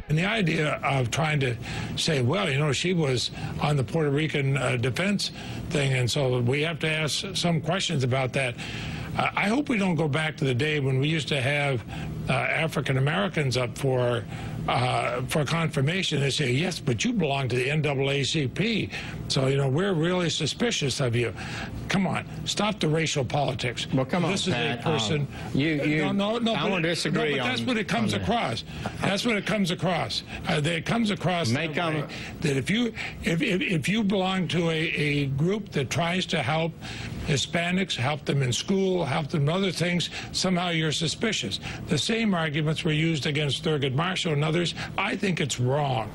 And the idea of trying to say, well, you know, she was on the Puerto Rican defense thing, and so we have to ask some questions about that. I hope we don't go back to the day when we used to have African Americans up for confirmation. They say, yes, but you belong to the NAACP, so, you know, we're really suspicious of you. Come on, stop the racial politics. Well, come on, this is Pat, a person. no, I don't disagree. No, but that's what it comes across. That's what it comes across. It comes across that if you belong to a group that tries to help Hispanics, help them in school, help them in other things, somehow you're suspicious. The same arguments were used against Thurgood Marshall and others. I think it's wrong.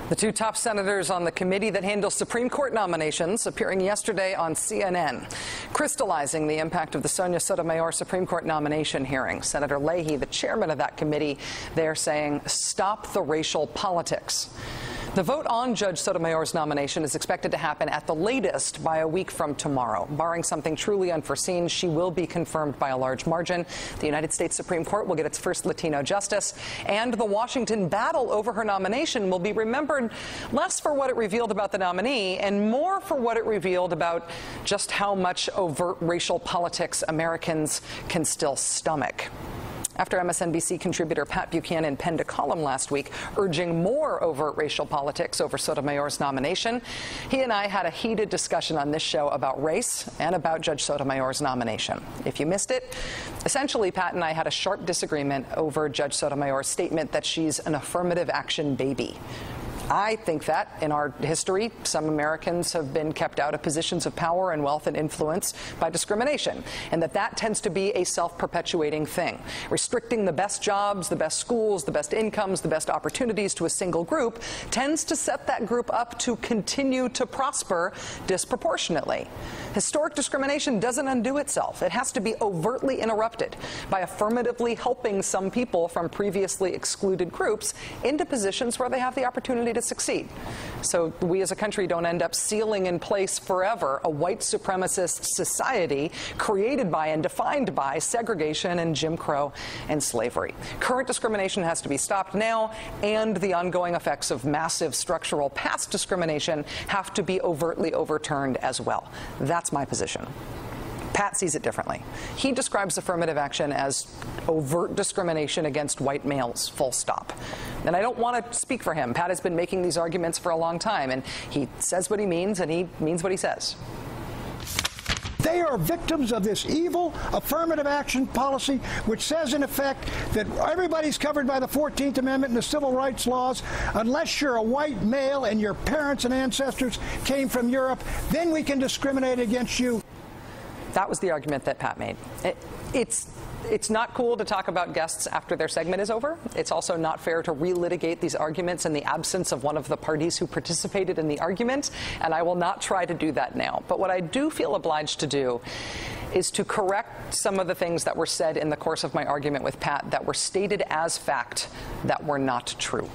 The two top senators on the committee that handles Supreme Court nominations appearing yesterday on CNN, crystallizing the impact of the Sonia Sotomayor Supreme Court nomination hearing. Senator Leahy, the chairman of that committee, they're saying, stop the racial politics. The vote on Judge Sotomayor's nomination is expected to happen at the latest by a week from tomorrow. Barring something truly unforeseen, she will be confirmed by a large margin. The United States Supreme Court will get its first Latino justice, and the Washington battle over her nomination will be remembered less for what it revealed about the nominee and more for what it revealed about just how much overt racial politics Americans can still stomach. After MSNBC contributor Pat Buchanan penned a column last week urging more overt racial politics over Sotomayor's nomination, he and I had a heated discussion on this show about race and about Judge Sotomayor's nomination. If you missed it, essentially Pat and I had a sharp disagreement over Judge Sotomayor's statement that she's an affirmative action baby. I think that, in our history, some Americans have been kept out of positions of power and wealth and influence by discrimination, and that tends to be a self-perpetuating thing. Restricting the best jobs, the best schools, the best incomes, the best opportunities to a single group tends to set that group up to continue to prosper disproportionately. Historic discrimination doesn't undo itself. It has to be overtly interrupted by affirmatively helping some people from previously excluded groups into positions where they have the opportunity to succeed. So we as a country don't end up sealing in place forever a white supremacist society created by and defined by segregation and Jim Crow and slavery. Current discrimination has to be stopped now, and the ongoing effects of massive structural past discrimination have to be overtly overturned as well. That's my position. Pat sees it differently. He describes affirmative action as overt discrimination against white males, full stop. And I don't want to speak for him. Pat has been making these arguments for a long time, and he says what he means, and he means what he says. They are victims of this evil affirmative action policy, which says, in effect, that everybody's covered by the 14th Amendment and the civil rights laws. Unless you're a white male and your parents and ancestors came from Europe, then we can discriminate against you. That was the argument that Pat made. It's not cool to talk about guests after their segment is over. It's also not fair to relitigate these arguments in the absence of one of the parties who participated in the argument, and I will not try to do that now. But what I do feel obliged to do is to correct some of the things that were said in the course of my argument with Pat that were stated as fact that were not true.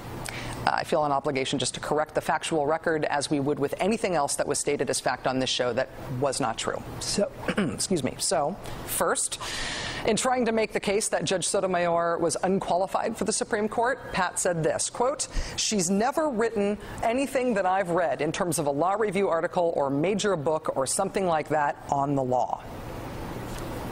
I feel an obligation just to correct the factual record as we would with anything else that was stated as fact on this show that was not true. So, excuse me. So, first, in trying to make the case that Judge Sotomayor was unqualified for the Supreme Court, Pat said this, quote, "She's never written anything that I've read in terms of a law review article or major book or something like that on the law."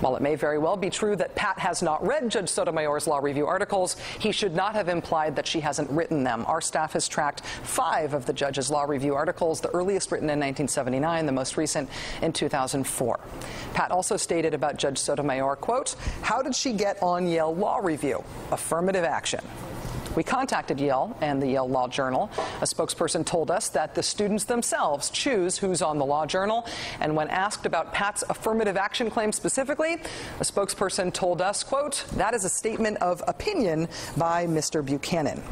While it may very well be true that Pat has not read Judge Sotomayor's law review articles, he should not have implied that she hasn't written them. Our staff has tracked 5 of the judge's law review articles, the earliest written in 1979, the most recent in 2004. Pat also stated about Judge Sotomayor, quote, "How did she get on Yale Law Review? Affirmative action." We contacted Yale and the Yale Law Journal. A spokesperson told us that the students themselves choose who's on the Law Journal, and when asked about Pat's affirmative action claim specifically, a spokesperson told us, quote, "That is a statement of opinion by Mr. Buchanan."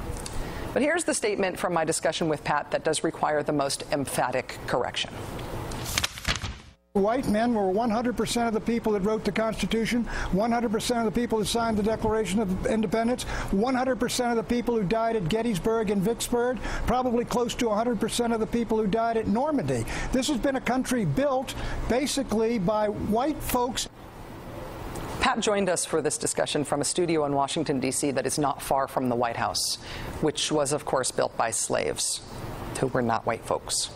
But here's the statement from my discussion with Pat that does require the most emphatic correction. White men were 100% of the people that wrote the Constitution, 100% of the people that signed the Declaration of Independence, 100% of the people who died at Gettysburg and Vicksburg, probably close to 100% of the people who died at Normandy. This has been a country built basically by white folks. Pat joined us for this discussion from a studio in Washington, D.C. that is not far from the White House. which was, of course, built by slaves who were not white folks.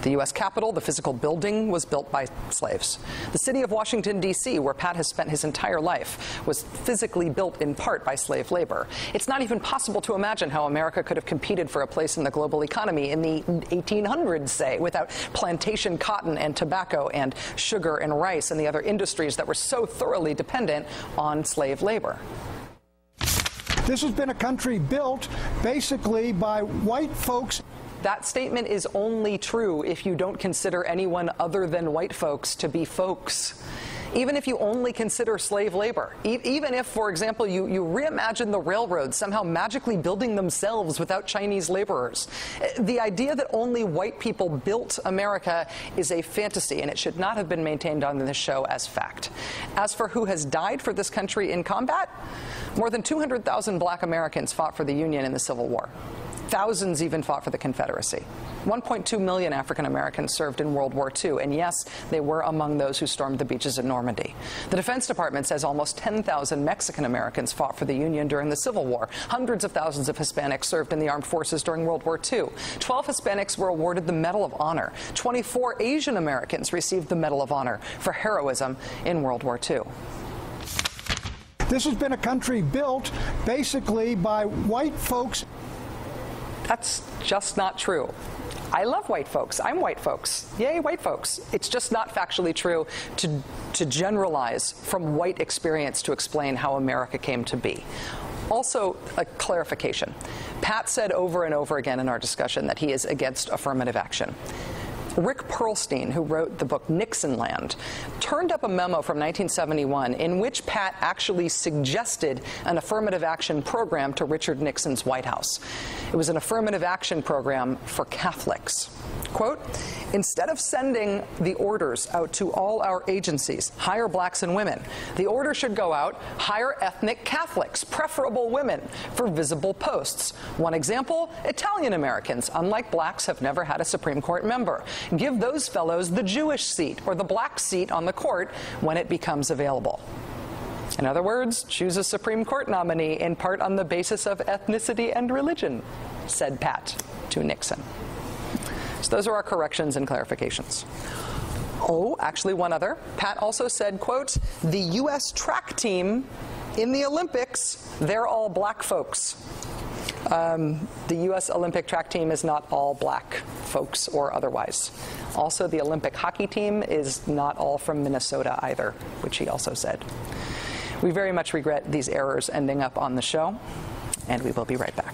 The U.S. Capitol, the physical building, was built by slaves. The city of Washington, D.C., where Pat has spent his entire life, was physically built in part by slave labor. It's not even possible to imagine how America could have competed for a place in the global economy in the 1800s, say, without plantation cotton and tobacco and sugar and rice and the other industries that were so thoroughly dependent on slave labor. This has been a country built basically by white folks. That statement is only true if you don't consider anyone other than white folks to be folks. Even if you only consider slave labor, even if, for example, you reimagine the railroads somehow magically building themselves without Chinese laborers. The idea that only white people built America is a fantasy, and it should not have been maintained on this show as fact. As for who has died for this country in combat, more than 200,000 black Americans fought for the Union in the Civil War. Thousands even fought for the Confederacy. 1.2 million African Americans served in World War II, and yes, they were among those who stormed the beaches of Normandy. The Defense Department says almost 10,000 Mexican Americans fought for the Union during the Civil War. Hundreds of thousands of Hispanics served in the armed forces during World War II. 12 Hispanics were awarded the Medal of Honor. 24 Asian Americans received the Medal of Honor for heroism in World War II. This has been a country built basically by white folks. That's just not true. I love white folks. I'm white folks. Yay, white folks. It's just not factually true to generalize from white experience to explain how America came to be. Also, a clarification. Pat said over and over again in our discussion that he is against affirmative action. Rick Perlstein, who wrote the book Nixonland, turned up a memo from 1971 in which Pat actually suggested an affirmative action program to Richard Nixon's White House. It was an affirmative action program for Catholics. Quote, instead of sending the orders out to all our agencies, hire blacks and women, the order should go out, hire ethnic Catholics, preferable women, for visible posts. One example, Italian Americans, unlike blacks, have never had a Supreme Court member. Give those fellows the Jewish seat or the black seat on the court when it becomes available. In other words, choose a Supreme Court nominee in part on the basis of ethnicity and religion, said Pat to Nixon. So those are our corrections and clarifications. Oh, actually one other. Pat also said, quote, the U.S. track team in the Olympics, they're all black folks. The U.S. Olympic track team is not all black folks or otherwise. Also, the Olympic hockey team is not all from Minnesota either, which he also said. We very much regret these errors ending up on the show, and we will be right back.